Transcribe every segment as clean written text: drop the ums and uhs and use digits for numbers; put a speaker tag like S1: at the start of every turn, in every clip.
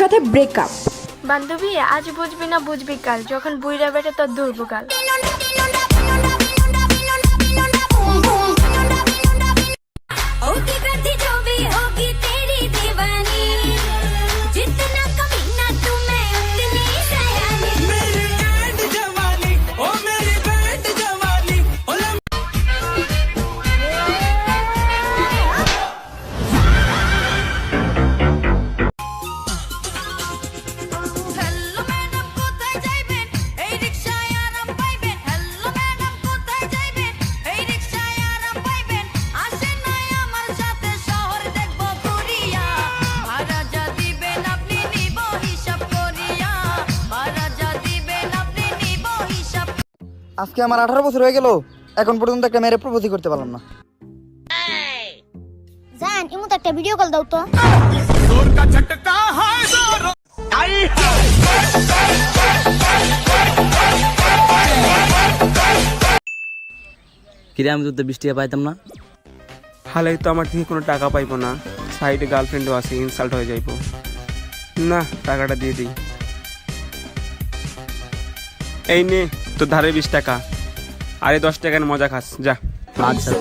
S1: সাথে ব্রেকআপ।
S2: বান্ধবী আজ বুঝবি না বুঝবি কাল, যখন বুইরা বেটা তোর দুর্বকাল।
S3: আজকে আমার 18 বছর হয়ে গেল, এখন পর্যন্ত একটা মেয়ের প্রপোজ করতে পারলাম না।
S4: জান ইমুত একটা ভিডিও কল দাও তো।
S5: কিরে আমি তো 20 টাকা পাইতাম না।
S6: হালাই তো আমার থেকে কোনো টাকা পাইবো না, সাইডে গার্লফ্রেন্ডও আছে, ইনসাল্ট হয়ে যাইবো না, টাকাটা দিয়ে দিই। এই নে তোর ধারে 20 টাকা, আরে 10 টাকার মজা খাস যা।
S5: আচ্ছা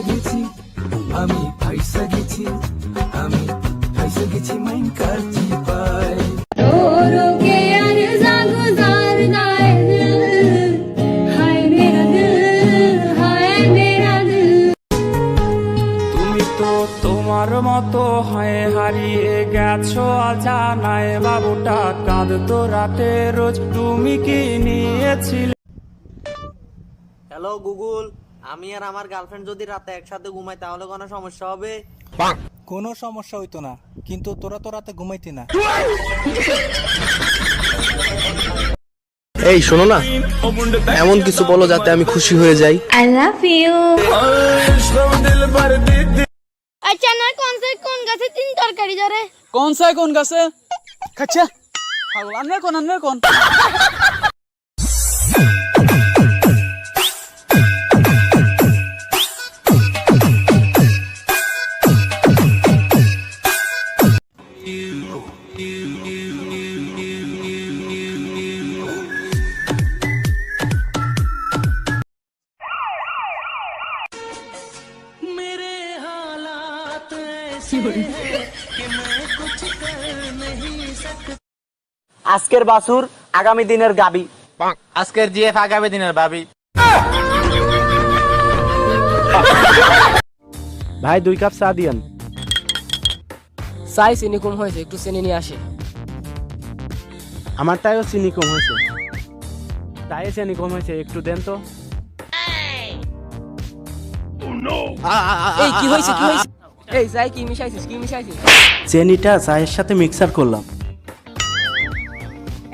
S6: তুমি তো তোমার মতো হয়ে হারিয়ে গেছো অজানায়, বাবুটা কাঁদতো রাতে রোজ, তুমি কি নিয়েছিলে?
S7: হ্যালো গুগল, আমি আর আমার গার্লফ্রেন্ড যদি রাতে একসাথে ঘুমাই তাহলে কোনো সমস্যা হবে?
S8: কোনো সমস্যা হইতো না, কিন্তু তোরা তো রাতে ঘুমাইতি না।
S9: এই শোনো না, এমন কিছু বলো যাতে আমি খুশি হয়ে যাই।
S2: I love you.
S4: আচ্ছা না কোন গাছে তিন তরকারি ধরে?
S5: কোন গাছে খাচ্ছা আন্নার কোন
S7: আজকের বাসুর আগামী দিনের গাবি, আজকের জিএফ আগামী দিনের ভাবি।
S9: ভাই 2 কাপ চা দিয়েন।
S5: সাই চিনি কম হয়েছে, একটু চিনি নিয়ে আসে।
S9: আমারটাও চিনি কম হয়েছে, তাই চিনি কম হয়েছে, একটু দেন তো।
S5: এই কি হয়েছে এই সাই কি মিশাইছিস
S9: চিনিটা চায়ের সাথে মিক্সার করলাম।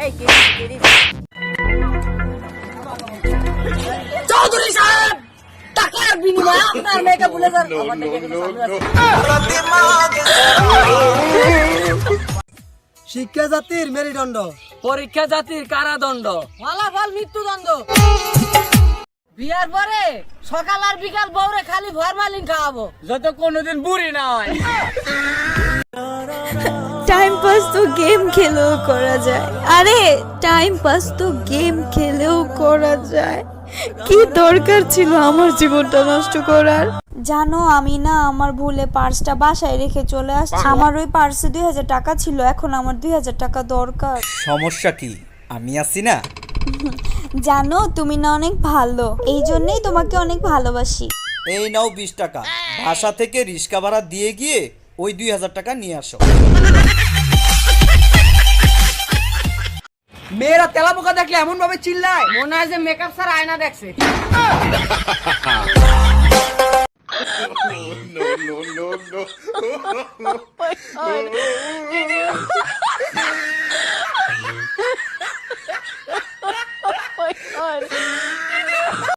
S5: এই কে
S1: চৌধুরী সাহেব, টাকার বিনিময়ে আপনার মেয়েকে ভুলে যান। আমার মেয়েকে কিন্তু সামনে আছে। শিক্ষা জাতির মেরুদণ্ড,
S5: পরীক্ষা জাতির কারাদণ্ড,
S1: ফলাফল মৃত্যুদণ্ড। বিয়ার পরে সকাল আর বিকাল বউরে খালি ফরমালিন খাওয়াবো,
S5: যত কোনোদিন বুড়ি না হয়।
S2: টাইম পাস তো গেম খেলেও করা যায়। আরে টাইম পাস তো গেম খেলেও করা যায়, কি দরকার ছিল আমার জীবনটা নষ্ট করার? জানো আমি না আমার ভুলে পার্সটা বাসায় রেখে চলে আসছি। আমার ওই পার্সে 2000 টাকা ছিল, এখন আমার 2000 টাকা দরকার।
S8: সমস্যা কি, আমি আছি না।
S2: জানো তুমি না অনেক ভালো, এই জন্যই তোমাকে অনেক ভালোবাসি।
S8: এই নাও 20 টাকা, বাসা থেকে রিক্সা ভাড়া দিয়ে গিয়ে ওই 2000 টাকা নিয়ে আসো।
S1: মেয়েরা তেলা পোকা দেখলে এমন ভাবে চিল্লায়, মনে হয় যে মেকআপ ছাড়া আয়না দেখছে।
S2: Oh my God.